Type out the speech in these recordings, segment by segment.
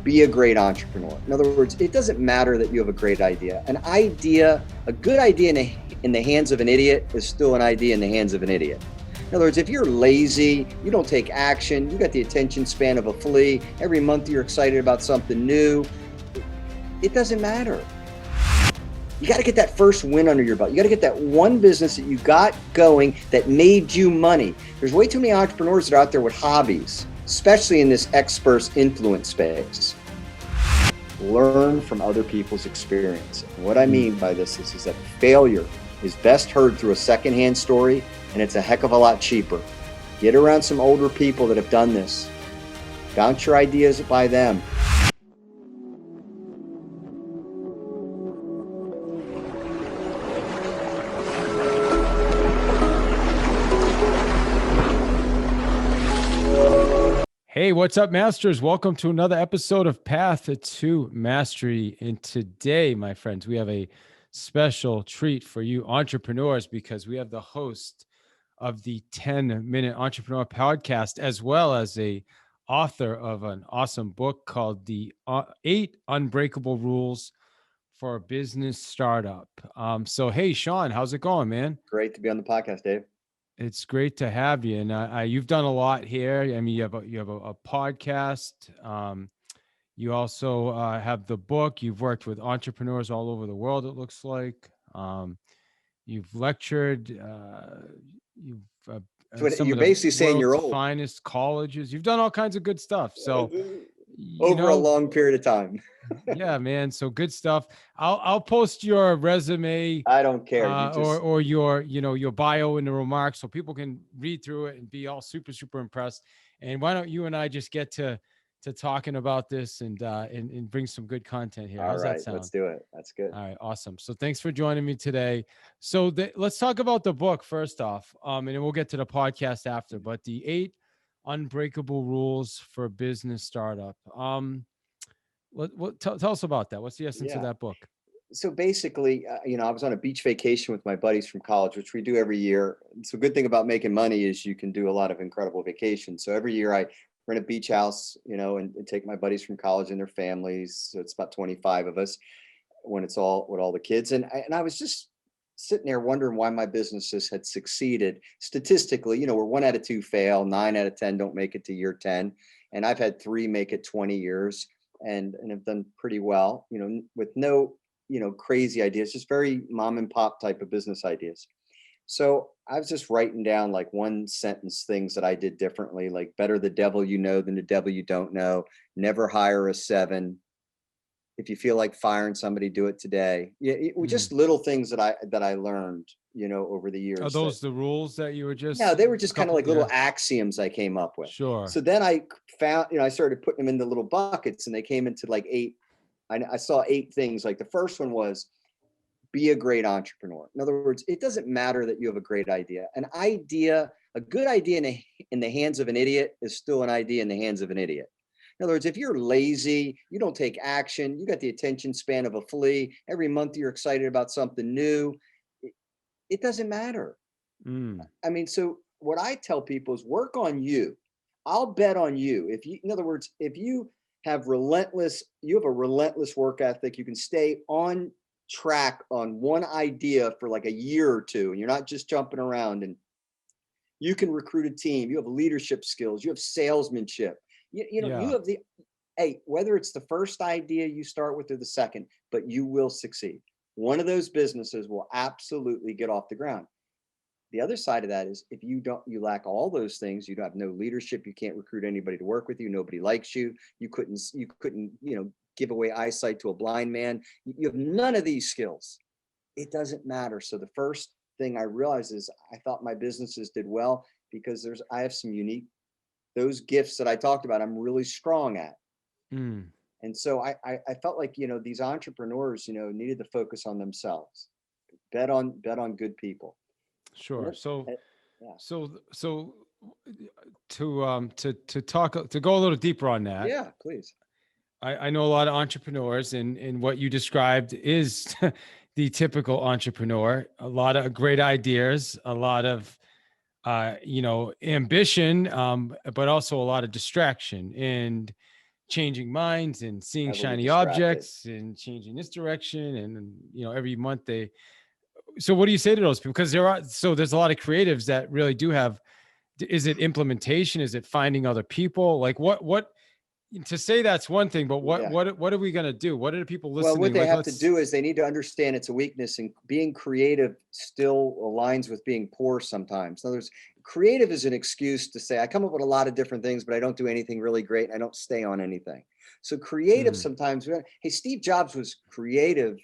be a great entrepreneur. In other words, it doesn't matter that you have a great idea. A good idea in the hands of an idiot is still an idea in the hands of an idiot. In other words, if you're lazy, you don't take action, you got the attention span of a flea, every month you're excited about something new, it doesn't matter. You got to get that first win under your belt. You got to get that one business that you got going that made you money. There's way too many entrepreneurs that are out there with hobbies, especially in this expert influence space. Learn from other people's experience. And what I mean by this is that failure is best heard through a secondhand story, and it's a heck of a lot cheaper. Get around some older people that have done this. Bounce your ideas by them. Hey, what's up, masters? Welcome to another episode of Path to Mastery. And today, my friends, we have a special treat for you entrepreneurs because we have the host of the 10-Minute Entrepreneur Podcast, as well as a author of an awesome book called The 8 Unbreakable Rules for a Business Startup. So, hey, Sean, how's it going, man? Great to be on the podcast, Dave. It's great to have you, and you've done a lot here. I mean, you have a podcast. You also have the book. You've worked with entrepreneurs all over the world. It looks like you've lectured. You've So some you're of the basically saying you're world's old. finest colleges. You've done all kinds of good stuff. So over a long period of time. Yeah, man. So good stuff. I'll post your resume. I don't care. Or your, your bio in the remarks so people can read through it and be all super, super impressed. And why don't you and I just get to talking about this and bring some good content here. How's that sound? Let's do it. That's good. All right. Awesome. So thanks for joining me today. So let's talk about the book first off, and then we'll get to the podcast after. But the 8 Unbreakable Rules for a Business Startup. Tell us about that. What's the essence of that book? So basically, I was on a beach vacation with my buddies from college, which we do every year. So good thing about making money is you can do a lot of incredible vacations. So every year I rent a beach house, and take my buddies from college and their families. So it's about 25 of us when it's all with all the kids. And I was just sitting there wondering why my businesses had succeeded. Statistically, we're 1 out of 2 fail, 9 out of 10 don't make it to year 10. And I've had 3 make it 20 years. And have done pretty well, with no, crazy ideas, just very mom and pop type of business ideas. So I was just writing down like 1 sentence things that I did differently, like better the devil you know than the devil you don't know. Never hire a 7. If you feel like firing somebody, do it today. Yeah, just little things that I learned, over the years. Are those the rules that you were just? No, they were just kind of like little axioms I came up with. Sure. So then I found, I started putting them into little buckets, and they came into like 8. I saw 8 things. Like the first one was be a great entrepreneur. In other words, it doesn't matter that you have a great idea. A good idea in the hands of an idiot is still an idea in the hands of an idiot. In other words, if you're lazy, you don't take action, you got the attention span of a flea, every month you're excited about something new, it doesn't matter. I mean, so what I tell people is work on you. I'll bet on you. In other words, if you have a relentless work ethic, you can stay on track on one idea for like a year or 2, and you're not just jumping around, and you can recruit a team, you have leadership skills, you have salesmanship. You have whether it's the first idea you start with or the second, but you will succeed. One of those businesses will absolutely get off the ground. The other side of that is if you lack all those things, you don't have no leadership, you can't recruit anybody to work with you, nobody likes you, you couldn't, give away eyesight to a blind man. You have none of these skills. It doesn't matter. So the first thing I realized is I thought my businesses did well because I have some unique, those gifts that I talked about, I'm really strong at. And so I felt like, these entrepreneurs, needed to focus on themselves, bet on good people. Sure. So to go a little deeper on that. Yeah, please. I know a lot of entrepreneurs, and what you described is the typical entrepreneur. A lot of great ideas, a lot of ambition, but also a lot of distraction. And changing minds and seeing Heavily shiny distracted. objects and changing this direction. And, every month so what do you say to those people? Because there's a lot of creatives that really do have, is it implementation? Is it finding other people? Like what to say that's one thing, but Yeah. what are we going to do? What are the people Well, listening? what they Like, have to do is they need to understand it's a weakness, and being creative still aligns with being poor sometimes. In other words, creative is an excuse to say, I come up with a lot of different things, but I don't do anything really great. And I don't stay on anything. So creative Mm, sometimes, hey, Steve Jobs was creative,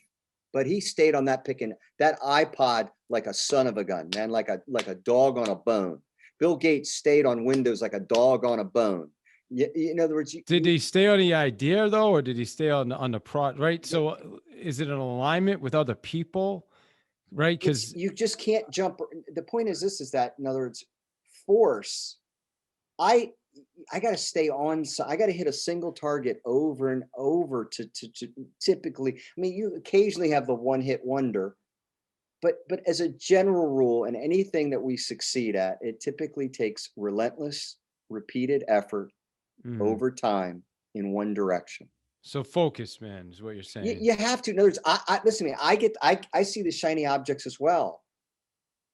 but he stayed on that picking that iPod like a son of a gun, man, like a dog on a bone. Bill Gates stayed on Windows like a dog on a bone. In other words, did he stay on the idea though, or did he stay on the right? the- So is it an alignment with other people, right? it's, Because you just can't jump. The point is this, is that, in other words, force, I I got to stay on. So I got to hit a single target over and over to typically. I mean, you occasionally have the one hit wonder, but as a general rule, and anything that we succeed at, it typically takes relentless, repeated effort over time in one direction. so focus, man, is what you're You, saying. you have to. In other words, I listen to me. I see the shiny objects as well.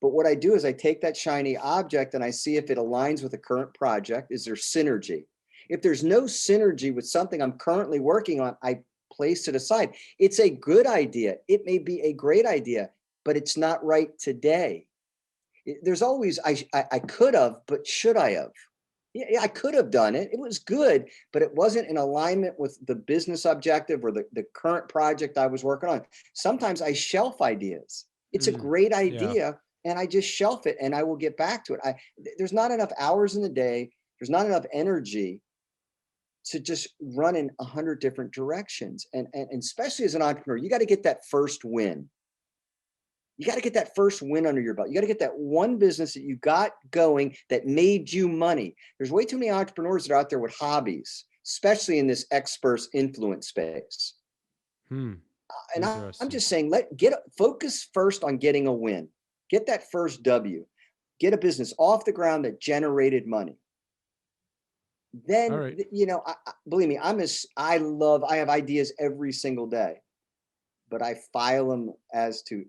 But what I do is I take that shiny object and I see if it aligns with a current project. Is there synergy? If there's no synergy with something I'm currently working on, I place it aside. It's a good idea. It may be a great idea, but it's not right today. There's always, I could have, but should I have? Yeah, I could have done it. It was good, but it wasn't in alignment with the business objective or the current project I was working on. Sometimes I shelf ideas. It's a great Yeah. idea, and I just shelf it, and I will get back to it. There's not enough hours in the day. There's not enough energy to just run in 100 different directions. And especially as an entrepreneur, you got to get that first win. You got to get that first win under your belt. You got to get that one business that you got going that made you money. There's way too many entrepreneurs that are out there with hobbies, especially in this experts influence space. And I'm Interesting. just saying, focus first on getting a win. Get that first W. Get a business off the ground that generated money. All Then, right. believe me, I have ideas every single day, but I file them as to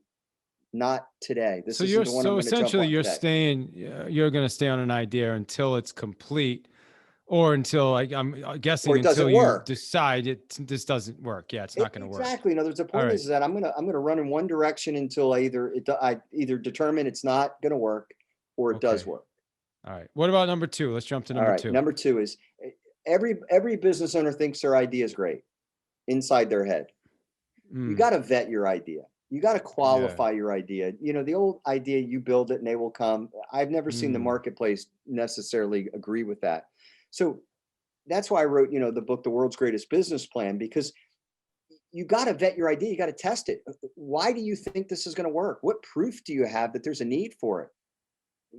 not today. This So isn't the one I'm going to jump essentially on today. you're going to stay on an idea until it's complete, or until, like, I'm guessing, Or it until doesn't you work. decide this doesn't work. Yeah, it's not going to work. Exactly. In other words, the All point right. is that I'm gonna run in one direction until I either determine it's not going to work or it does Okay. work. All right. What about number two? Let's jump to All number right. two. Number two is every business owner thinks their idea is great inside their head. You got to vet your idea. You got to qualify your idea. The old idea, you build it and they will come. I've never seen the marketplace necessarily agree with that. So that's why I wrote, the book, The World's Greatest Business Plan, because you got to vet your idea. You got to test it. Why do you think this is going to work? What proof do you have that there's a need for it?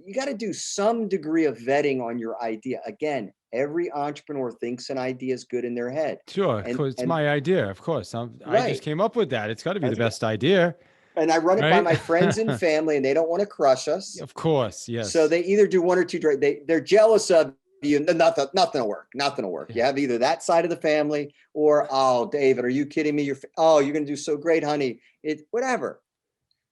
You got to do some degree of vetting on your idea. Again, every entrepreneur thinks an idea is good in their head. Sure, And because it's and my idea. Of course, I just right. came up with that. It's got to be the That's good. best idea, And I run it by right? my friends and family, and they don't want to crush us. Of course, So yes. they either do one or two. They're jealous of you. Nothing will work. Nothing will work. You have either that side of the family, or, oh, David, are you kidding me? You're going to do so great, honey. Whatever.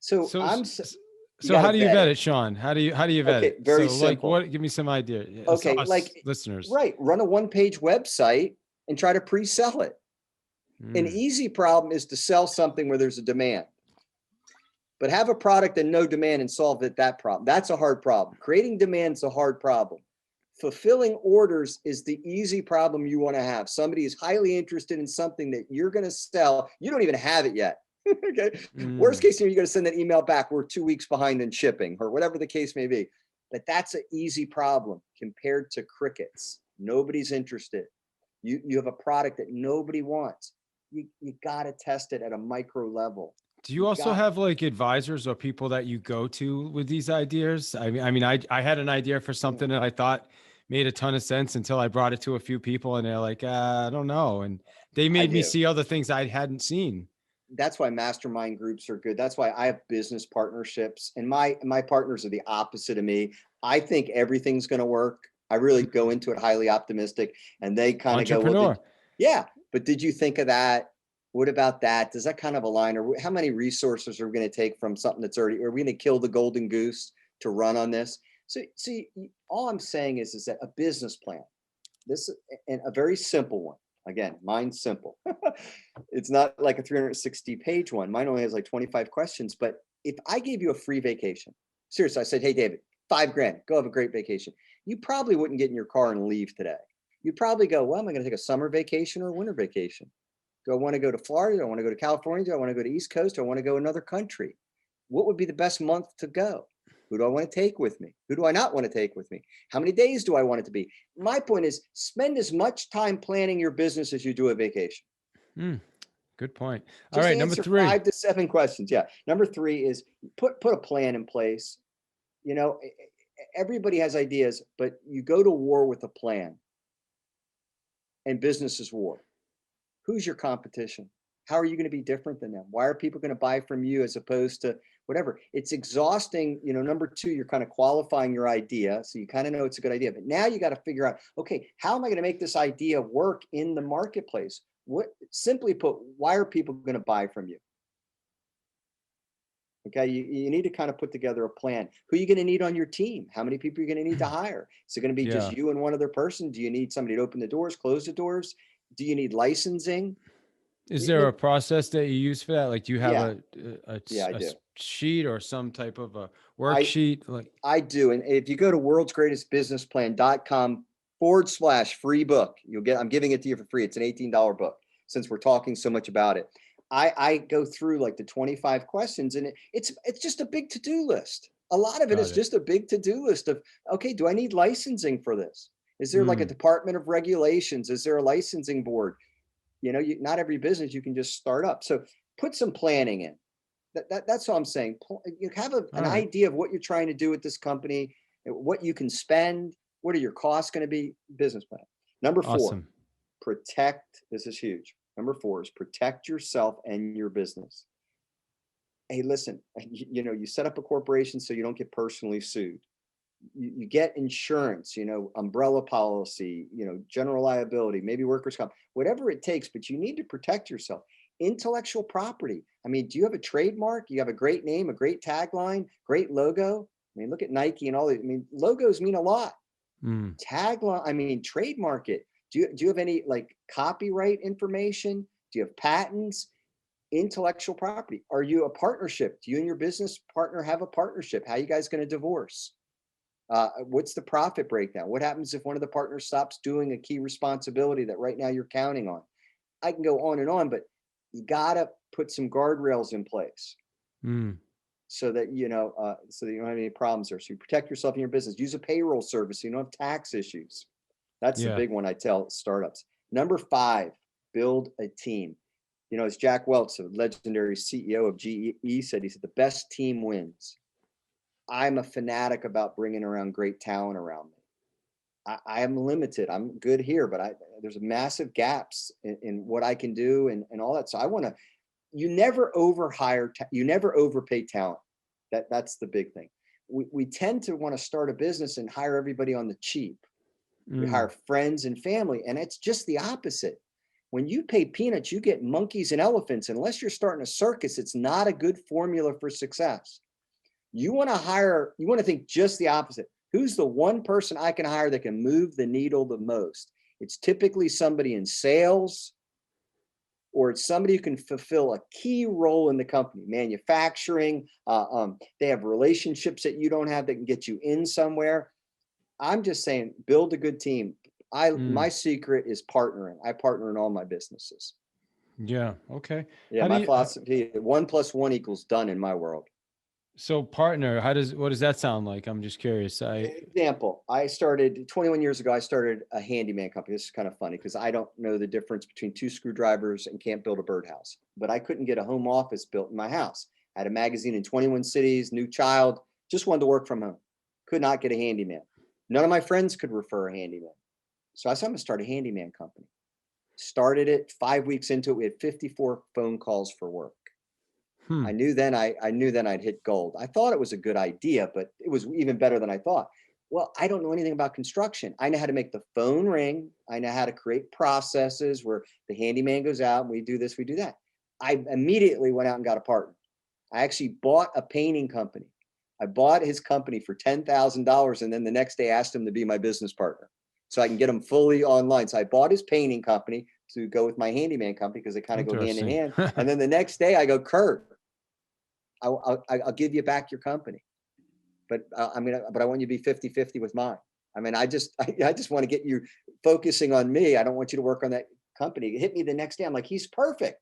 So So, you so got to how do you vet vet it. it, Sean? How do you vet Okay, it? very So, like, simple. give me some idea. Okay, Us listeners. right. Run a one-page website and try to pre-sell it. An easy problem is to sell something where there's a demand. But have a product and no demand and solve that problem. That's a hard problem. Creating demand is a hard problem. Fulfilling orders is the easy problem you want to have. Somebody is highly interested in something that you're going to sell. You don't even have it yet. Okay. Worst case scenario, you're going to send that email back. We're 2 weeks behind in shipping, or whatever the case may be. But that's an easy problem compared to crickets. Nobody's interested. You have a product that nobody wants. You got to test it at a micro level. Do you also have like advisors or people that you go to with these ideas? I had an idea for something that I thought made a ton of sense until I brought it to a few people, and they're like, I don't know. And they made me see other things I hadn't seen. That's why mastermind groups are good. That's why I have business partnerships, and my partners are the opposite of me. I think everything's going to work. I really go into it highly optimistic, and they kind of go, well, Yeah, but did you think of that? What about that? Does that kind of align? Or how many resources are we going to take from something that's already, are we going to kill the golden goose to run on this? So see, all I'm saying is that a business plan, this, and a very simple one. Again, mine's simple. It's not like a 360 page one. Mine only has like 25 questions. But if I gave you a free vacation, seriously, I said, hey, David, $5,000, go have a great vacation. You probably wouldn't get in your car and leave today. You'd probably go, well, am I going to take a summer vacation or a winter vacation? Do I want to go to Florida? Do I want to go to California? Do I want to go to East Coast? Do I want to go another country? What would be the best month to go? Who do I want to take with me? Who do I not want to take with me? How many days do I want it to be? My point is, spend as much time planning your business as you do a vacation. Good point. All Just right, number answer 3. 5 to 7 questions. Yeah. Number 3 is put a plan in place. You know, everybody has ideas, but you go to war with a plan. And business is war. Who's your competition? How are you going to be different than them? Why are people going to buy from you as opposed to whatever? It's exhausting. You know, number 2, you're kind of qualifying your idea. So you kind of know it's a good idea, but now you got to figure out, okay, how am I going to make this idea work in the marketplace? What, simply put, why are people going to buy from you? Okay, you need to kind of put together a plan. Who are you going to need on your team? How many people are you going to need to hire? Is it going to be just you and one other person? Do you need somebody to open the doors, close the doors? Do you need licensing? Is there a process that you use for that? Like, do you have Yeah, I a do. sheet or some type of a worksheet? Like, I do. And if you go to worldsgreatestbusinessplan.com/free book, you'll get, I'm giving it to you for free. It's an $18 book since we're talking so much about it. I go through like the 25 questions, and it's just a big to-do list. A lot of it is just a big to-do list of, okay, do I need licensing for this? Is there like a department of regulations? Is there a licensing board? You know, not every business you can just start up. So put some planning in. That's all I'm saying. You have an idea of what you're trying to do with this company, what you can spend, what are your costs going to be, business plan. Number 4, protect. This is huge. Number 4 is protect yourself and your business. Hey, listen, you know, you set up a corporation so you don't get personally sued. You get insurance, you know, umbrella policy, you know, general liability, maybe workers' comp, whatever it takes, but you need to protect yourself. Intellectual property. I mean, do you have a trademark? You have a great name, a great tagline, great logo. I mean, look at Nike and all that. I mean, logos mean a lot. Tagline, I mean, trademark it. Do you have any like copyright information? Do you have patents? Intellectual property. Are you a partnership? Do you and your business partner have a partnership? How are you guys going to divorce? What's the profit breakdown? What happens if one of the partners stops doing a key responsibility that right now you're counting on? I can go on, but you got to put some guardrails in place so that, you know, so that you don't have any problems there. So you protect yourself and your business. Use a payroll service so you don't have tax issues. That's the big one I tell startups. Number 5, build a team. You know, as Jack Welch, a legendary CEO of GE, said, he said, the best team wins. I'm a fanatic about bringing around great talent around me. I am limited. I'm good here, but there's massive gaps in what I can do and all that. So I want to, you never overhire, you never overpay talent. That's the big thing. We tend to want to start a business and hire everybody on the cheap. We hire friends and family, and it's just the opposite. When you pay peanuts, you get monkeys and elephants. Unless you're starting a circus, it's not a good formula for success. You want to hire, you want to think just the opposite. Who's the one person I can hire that can move the needle the most? It's typically somebody in sales, or it's somebody who can fulfill a key role in the company, manufacturing. They have relationships that you don't have that can get you in somewhere. I'm just saying, build a good team. My secret is partnering. I partner in all my businesses. Yeah. Okay. Yeah, my philosophy, 1 + 1 = done in my world. So partner, what does that sound like? I'm just curious. Example, I started 21 years ago. I started a handyman company. This is kind of funny because I don't know the difference between 2 screwdrivers and can't build a birdhouse, but I couldn't get a home office built in my house. I had a magazine in 21 cities, new child, just wanted to work from home. Could not get a handyman. None of my friends could refer a handyman. So I said, I'm going to start a handyman company. Started it. 5 weeks into it, we had 54 phone calls for work. I knew then I'd hit gold. I thought it was a good idea, but it was even better than I thought. Well, I don't know anything about construction. I know how to make the phone ring. I know how to create processes where the handyman goes out and we do this, we do that. I immediately went out and got a partner. I actually bought a painting company. I bought his company for $10,000 and then the next day asked him to be my business partner so I can get him fully online. So I bought his painting company to go with my handyman company because they kind of go hand in Interesting. hand. And then the next day I go, Kurt, I'll give you back your company, but but I want you to be 50-50 with mine. I mean, I just want to get you focusing on me. I don't want you to work on that company. It hit me the next day. I'm like, he's perfect.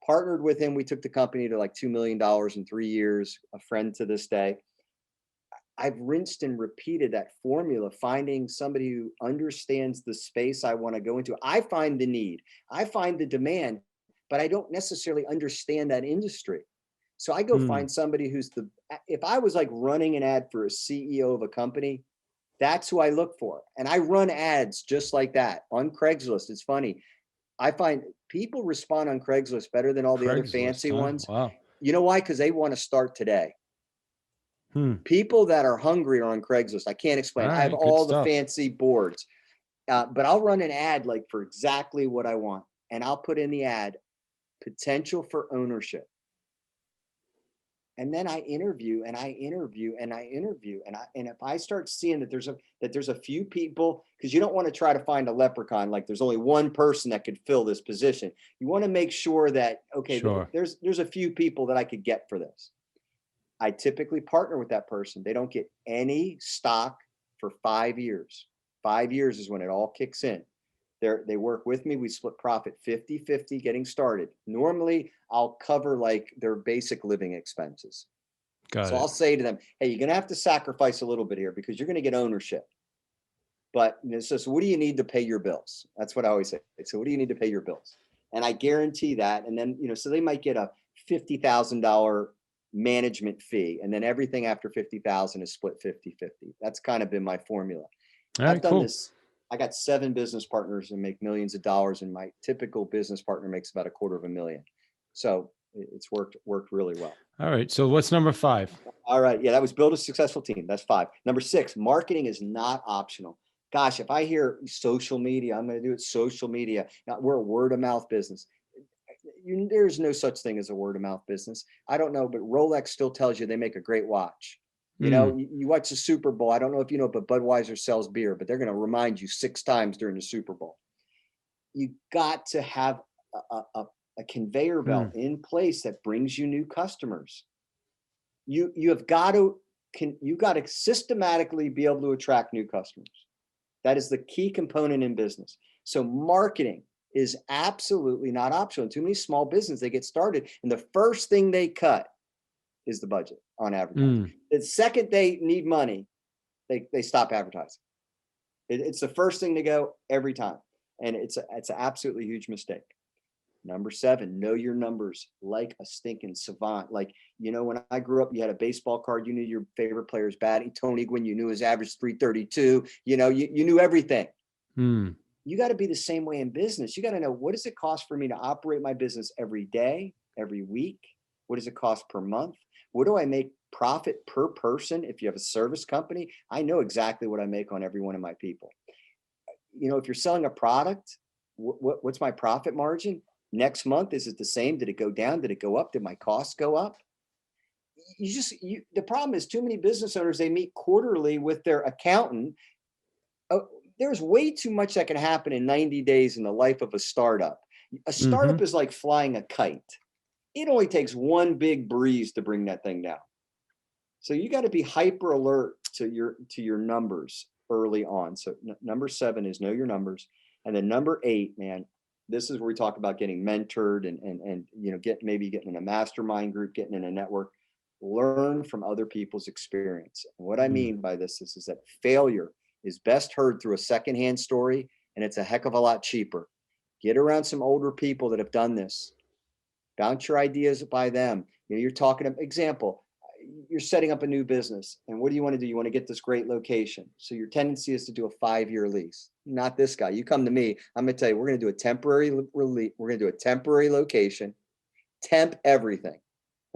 Partnered with him. We took the company to like $2 million in 3 years, a friend to this day. I've rinsed and repeated that formula, finding somebody who understands the space I want to go into. I find the need, I find the demand, but I don't necessarily understand that industry. So I go Hmm. find somebody who's if I was like running an ad for a CEO of a company, that's who I look for. And I run ads just like that on Craigslist. It's funny. I find people respond on Craigslist better than all the other Craigslist, fancy huh? ones. Wow. You know why? Because they want to start today. Hmm. People that are hungry are on Craigslist. I can't All explain. I have right. Good all the stuff. fancy boards, but I'll run an ad like for exactly what I want. And I'll put in the ad potential for ownership. And then I interview and I interview and I interview. And if I start seeing that there's a few people, because you don't want to try to find a leprechaun, like there's only one person that could fill this position. You want to make sure that, okay, Sure. there's a few people that I could get for this. I typically partner with that person. They don't get any stock for 5 years. 5 years is when it all kicks in. They work with me. We split profit 50-50 getting started. Normally, I'll cover like their basic living expenses. Got So it. I'll say to them, hey, you're going to have to sacrifice a little bit here because you're going to get ownership. But so what do you need to pay your bills? That's what I always say. So what do you need to pay your bills? And I guarantee that. And then, so they might get a $50,000 management fee. And then everything after 50,000 is split 50-50. That's kind of been my formula. All I've right. done Cool. this. I got 7 business partners and make millions of dollars. And my typical business partner makes about $250,000. So it's worked really well. All right. So what's number 5? All right. Yeah, that was build a successful team. That's 5. Number 6, marketing is not optional. Gosh, if I hear social media, I'm going to do it social media. Now, we're a word of mouth business. There's no such thing as a word of mouth business. I don't know, but Rolex still tells you they make a great watch. You watch the Super Bowl. I don't know if you know, but Budweiser sells beer, but they're going to remind you 6 times during the Super Bowl. You got to have a conveyor belt in place that brings you new customers. You've got to systematically be able to attract new customers. That is the key component in business. So marketing is absolutely not optional. Too many small businesses, they get started and the first thing they cut is the budget on advertising. The second they need money, they stop advertising. It's the first thing to go every time. And it's an absolutely huge mistake. Number 7, know your numbers like a stinking savant. Like, when I grew up, you had a baseball card. You knew your favorite player's batting. Tony Gwynn, you knew his average 332. You knew everything. You got to be the same way in business. You got to know, what does it cost for me to operate my business every day, every week? What does it cost per month? What do I make profit per person? If you have a service company, I know exactly what I make on every one of my people. If you're selling a product, what's my profit margin? Next month, is it the same? Did it go down? Did it go up? Did my costs go up? The problem is too many business owners, they meet quarterly with their accountant. There's way too much that can happen in 90 days in the life of a startup. A startup is like flying a kite. It only takes one big breeze to bring that thing down. So you got to be hyper alert to your numbers early on. So number 7 is know your numbers. And then number 8, man, this is where we talk about getting mentored and getting in a mastermind group, getting in a network. Learn from other people's experience. And what I mean by this is that failure is best heard through a secondhand story, and it's a heck of a lot cheaper. Get around some older people that have done this. Bounce your ideas by them. You're talking, example, you're setting up a new business, and what do you want to do? You want to get this great location. So your tendency is to do a 5-year lease. Not this guy. You come to me, I'm going to tell you, we're going to do a temporary location, temp everything.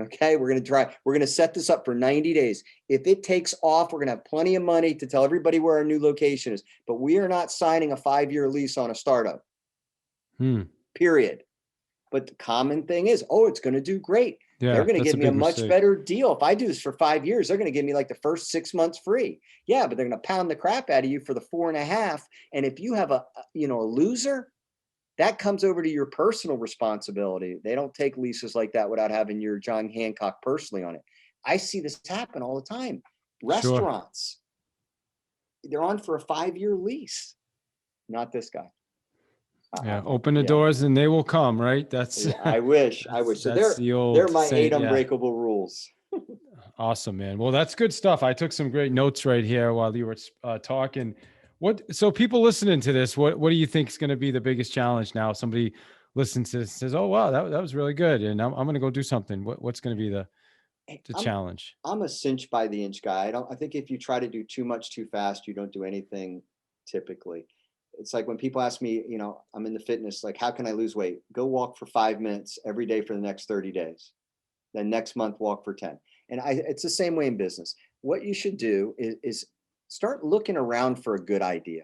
Okay, we're going to set this up for 90 days. If it takes off, we're going to have plenty of money to tell everybody where our new location is, but we are not signing a 5-year lease on a startup, period. But the common thing is, oh, it's going to do great. Yeah, they're going to that's give a me a big much mistake. better deal. If I do this for 5 years, they're going to give me like the first 6 months free. Yeah, but they're going to pound the crap out of you for the 4.5. And if you have a loser, that comes over to your personal responsibility. They don't take leases like that without having your John Hancock personally on it. I see this happen all the time. Sure. Restaurants, they're on for a 5-year lease. Not this guy. Yeah, open the doors and they will come, right? That's I wish. So that's the old they're my saying, 8 unbreakable rules. Awesome, man. Well, that's good stuff. I took some great notes right here while you were talking. So people listening to this, what do you think is going to be the biggest challenge now? If somebody listens to this and says, "Oh, wow, that was really good," and I'm going to go do something. What's going to be the challenge? I'm a cinch by the inch guy. I think if you try to do too much too fast, you don't do anything typically. It's like when people ask me, I'm in the fitness, like, how can I lose weight? Go walk for 5 minutes every day for the next 30 days. Then next month, walk for 10. And it's the same way in business. What you should do is start looking around for a good idea.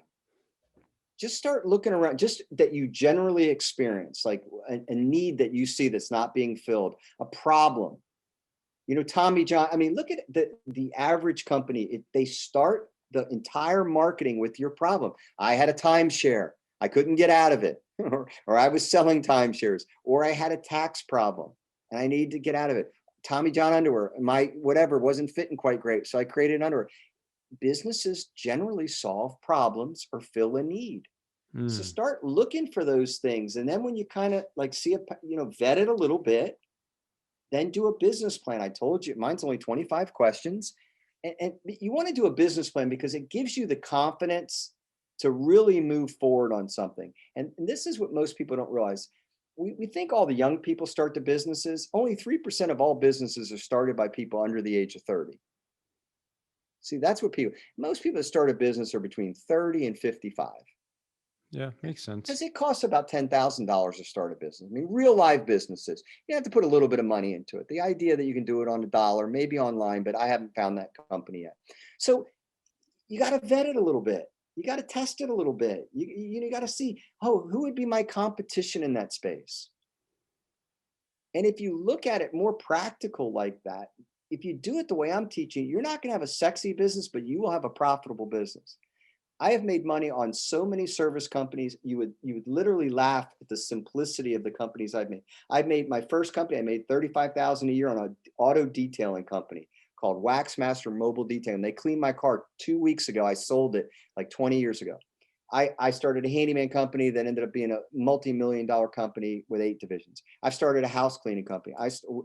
Just start looking around, just that you generally experience, like a need that you see that's not being filled, a problem. Tommy John, I mean, look at the average company. They start the entire marketing with your problem. I had a timeshare. I couldn't get out of it. or I was selling timeshares, or I had a tax problem and I needed to get out of it. Tommy John underwear, my whatever wasn't fitting quite great. So I created underwear. Businesses generally solve problems or fill a need. So start looking for those things. And then when you kind of like see vet it a little bit, then do a business plan. I told you mine's only 25 questions. And you want to do a business plan because it gives you the confidence to really move forward on something. And this is what most people don't realize. We think all the young people start the businesses. Only 3% of all businesses are started by people under the age of 30. See, that's what most people that start a business are between 30 and 55. Yeah, makes sense. Because it costs about $10,000 to start a business. I mean, real live businesses, you have to put a little bit of money into it. The idea that you can do it on a dollar, maybe online, but I haven't found that company yet. So you got to vet it a little bit. You got to test it a little bit. You got to see, who would be my competition in that space? And if you look at it more practical like that, if you do it the way I'm teaching, you're not going to have a sexy business, but you will have a profitable business. I have made money on so many service companies. You would literally laugh at the simplicity of the companies I've made. I've made my first company. I made $35,000 a year on an auto detailing company called Waxmaster Mobile Detailing. They cleaned my car 2 weeks ago. I sold it like 20 years ago. I started a handyman company that ended up being a multi-million-dollar company with 8 divisions. I've started a house cleaning company.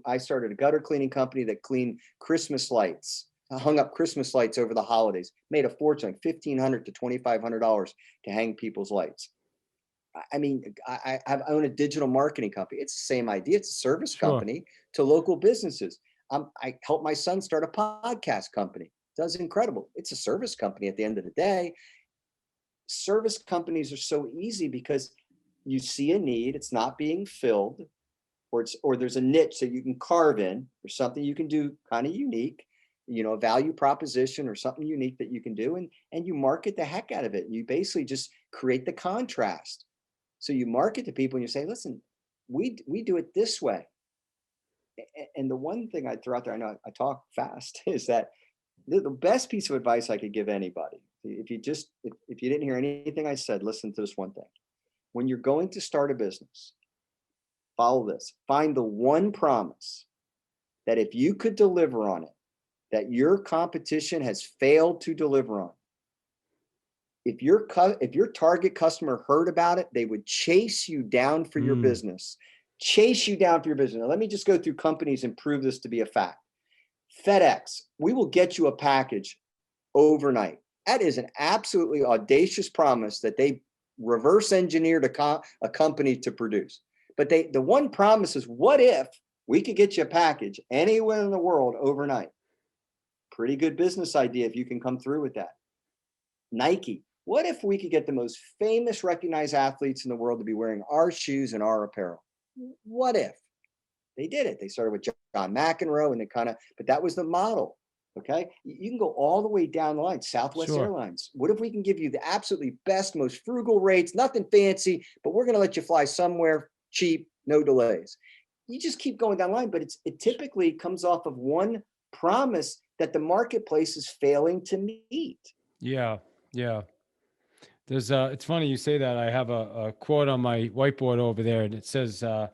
I started a gutter cleaning company that cleaned Christmas lights. I hung up Christmas lights over the holidays, made a fortune, $1,500 to $2,500 to hang people's lights. I mean, I own a digital marketing company. It's the same idea. It's a service company to local businesses. I helped my son start a podcast company. Does incredible. It's a service company at the end of the day. Service companies are so easy because you see a need, it's not being filled, or there's a niche that you can carve in, or something you can do kind of unique, a value proposition or something unique that you can do, and you market the heck out of it. You basically just create the contrast. So you market to people and you say, listen, we do it this way. And the one thing I throw out there, I know I talk fast, is that the best piece of advice I could give anybody, if you didn't hear anything I said, listen to this one thing. When you're going to start a business, follow this. Find the one promise that if you could deliver on it, that your competition has failed to deliver on. If your target customer heard about it, they would chase you down for your business. Chase you down for your business. Now, let me just go through companies and prove this to be a fact. FedEx, we will get you a package overnight. That is an absolutely audacious promise that they reverse engineered a company to produce. But the one promise is, what if we could get you a package anywhere in the world overnight? Pretty good business idea if you can come through with that. Nike, what if we could get the most famous recognized athletes in the world to be wearing our shoes and our apparel? What if? They did it. They started with John McEnroe and but that was the model. Okay. You can go all the way down the line. Southwest Sure. Airlines. What if we can give you the absolutely best, most frugal rates, nothing fancy, but we're going to let you fly somewhere cheap, no delays. You just keep going down the line, but it typically comes off of one promise that the marketplace is failing to meet. Yeah. Yeah. There's it's funny you say that. I have a quote on my whiteboard over there, and it says, I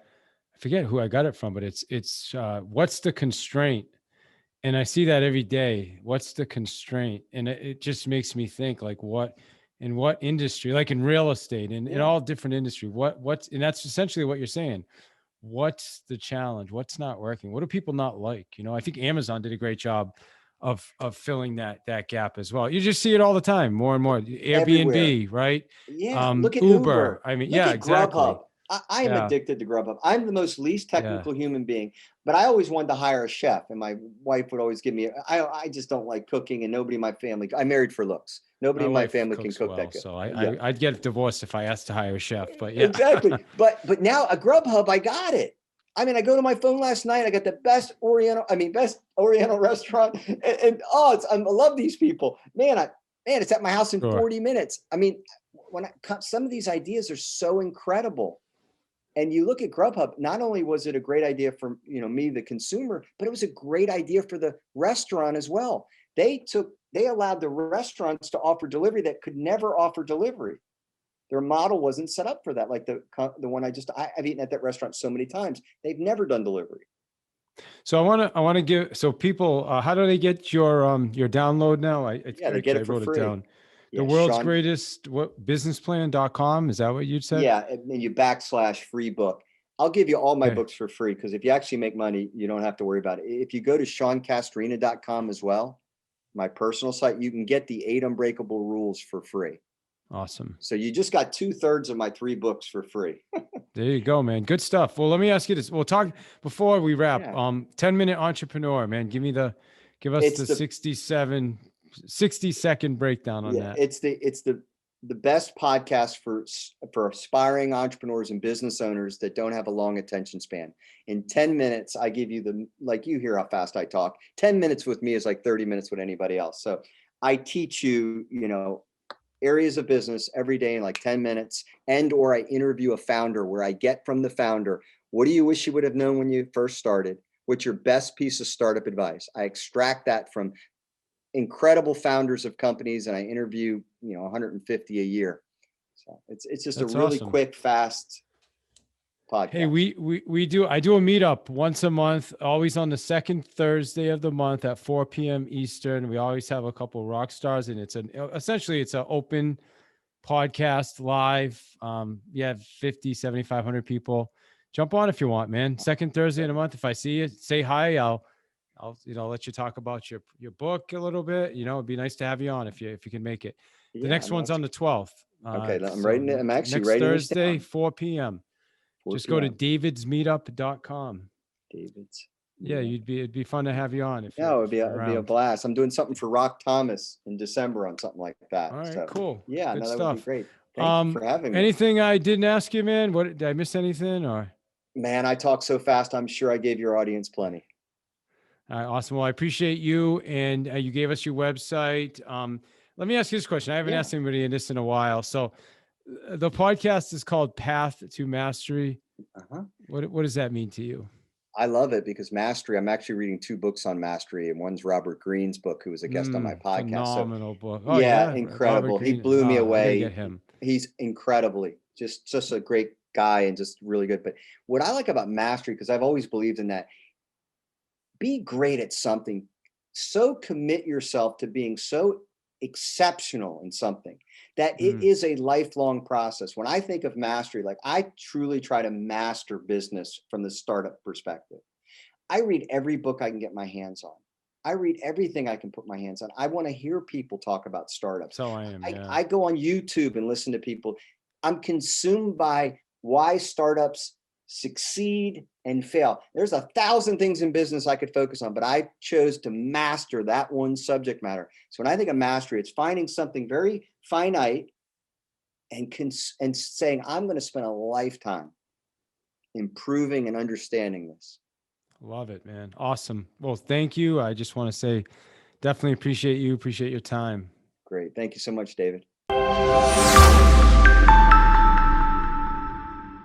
forget who I got it from, but it's what's the constraint? And I see that every day. What's the constraint? And it just makes me think, like, in what industry, like in real estate and in all different industry, and that's essentially what you're saying. What's the challenge? What's not working? What do people not like? I think Amazon did a great job of filling that gap as well. You just see it all the time, more and more. Everywhere. Airbnb, right? Yeah. Look at Uber. Uber. I mean, Look yeah, at exactly. Grubhub. I am Yeah. addicted to Grubhub. I'm the most least Yeah. technical human being, but I always wanted to hire a chef, and my wife would always give me. I just don't like cooking, and nobody in my family. I married for looks. Nobody My in my wife family can cooks cook well, that good. so Yeah, I'd get divorced if I asked to hire a chef. But yeah, exactly. But now a Grubhub, I got it. I mean, I go to my phone last night. I got the best Oriental restaurant, and I love these people, man. It's at my house in Sure. 40 minutes. I mean, some of these ideas are so incredible. And you look at Grubhub, not only was it a great idea for me, the consumer, but it was a great idea for the restaurant as well. They allowed the restaurants to offer delivery that could never offer delivery. Their model wasn't set up for that. Like the one I've eaten at that restaurant so many times. They've never done delivery. So I want to give, so people, how do they get your download now? They get it for wrote free. it down. Yeah, The world's greatest businessplan.com. Is that what you'd said? Yeah. And you /free book. I'll give you all my Okay. books for free, because if you actually make money, you don't have to worry about it. If you go to SeanCastrina.com as well, my personal site, you can get the 8 Unbreakable rules for free. Awesome. So you just got 2/3 of my 3 books for free. There you go, man. Good stuff. Well, let me ask you this. We'll talk before we wrap. Yeah. 10-minute entrepreneur, man. Give us It's the 60-second breakdown on that. It's the best podcast for aspiring entrepreneurs and business owners that don't have a long attention span. In 10 minutes, I give you like you hear how fast I talk. 10 minutes with me is like 30 minutes with anybody else. So I teach you, areas of business every day in like 10 minutes, or I interview a founder where I get from the founder, what do you wish you would have known when you first started? What's your best piece of startup advice? I extract that from incredible founders of companies, and I interview 150 a year. So it's just That's a really awesome. quick, fast podcast. Hey, I do a meetup once a month, always on the second Thursday of the month at 4 p.m. Eastern. We always have a couple of rock stars, and essentially it's an open podcast live. You have 50, 7,500 people. Jump on if you want, man. Second Thursday in a month. If I see you, say hi. I'll let you talk about your book a little bit. It'd be nice to have you on if you can make it. The next one's on the 12th. Okay, I'm writing it. I'm actually next writing Thursday, this down. 4 p.m. 4 Just p.m. go to davidsmeetup.com. David's. Yeah, it'd be fun to have you on. It'd be a blast. I'm doing something for Rock Thomas in December on something like that. All right, so, cool. Yeah, Good that stuff. would be great. Thank you for having me. Anything I didn't ask you, man? What, did I miss anything or? Man, I talk so fast. I'm sure I gave your audience plenty. All right, awesome. Well, I appreciate you, and you gave us your website. Let me ask you this question. I haven't asked anybody in this in a while. So the podcast is called Path to Mastery. What does that mean to you? I love it because mastery, I'm actually reading 2 books on mastery, and one's Robert Greene's book, who was a guest on my podcast. Phenomenal book. Oh, yeah, incredible. He blew me away. Get him. He's incredibly just a great guy and just really good. But what I like about mastery, because I've always believed in that, be great at something. So commit yourself to being so exceptional in something that it is a lifelong process. When I think of mastery, like I truly try to master business from the startup perspective. I read every book I can get my hands on. I read everything I can put my hands on. I want to hear people talk about startups. So I am. I go on YouTube and listen to people. I'm consumed by why startups succeed and fail. There's 1,000 things in business I could focus on, but I chose to master that one subject matter. So when I think of mastery, it's finding something very finite and saying, I'm going to spend a lifetime improving and understanding this. Love it, man. Awesome. Well, thank you. I just want to say, definitely appreciate you. Appreciate your time. Great. Thank you so much, David.